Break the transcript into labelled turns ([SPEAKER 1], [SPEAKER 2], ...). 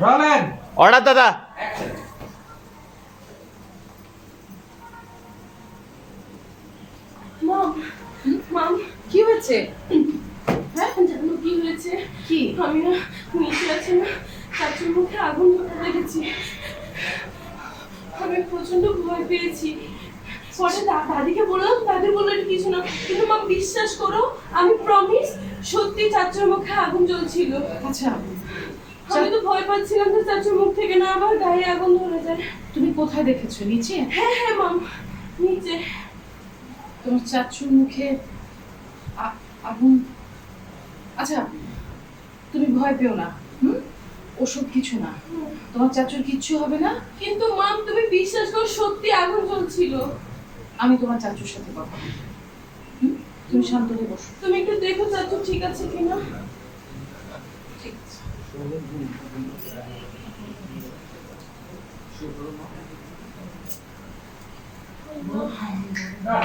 [SPEAKER 1] Rollins
[SPEAKER 2] order দাদা।
[SPEAKER 3] মম মম
[SPEAKER 4] কি হয়েছে?
[SPEAKER 3] হ্যাঁ জানো কি হয়েছে?
[SPEAKER 4] কি?
[SPEAKER 3] আমি না নিচে আছি না, চাচুর মুখে আগুন ধরতে দেখেছি। আমি প্রচন্ড ভয় পেয়েছি। পরে দাদিকে বললাম, দাদি বললো এটা কিছু না, কিন্তু মা বিশ্বাস করো আমি প্রমিস সত্যি চাচুর মুখে আগুন জ্বলছিল।
[SPEAKER 4] আচ্ছা,
[SPEAKER 3] আমি তো ভয় পাচ্ছিলাম যে চাচুর মুখ থেকে না আবার গায়ে আগুন ধরে যায়।
[SPEAKER 4] তুমি কোথায় দেখেছো? নিচে?
[SPEAKER 3] হ্যাঁ হ্যাঁ মাম, নিচে।
[SPEAKER 4] তোমার চাচুর মুখে আগুন? আচ্ছা, তুমি ভয় পেও না। ওসব কিছু না, তোমার চাচুর কিচ্ছু হবে না।
[SPEAKER 3] কিন্তু মাম তুমি বিশ্বাস করো সত্যি আগুন জ্বলছিল।
[SPEAKER 4] আমি তোমার চাচুর সাথে কথা বলবো। তুমি শান্ত হয়ে বসো।
[SPEAKER 3] তুমি একটু দেখো চাচু ঠিক আছে কিনা।
[SPEAKER 4] ঠিক আছে।
[SPEAKER 1] না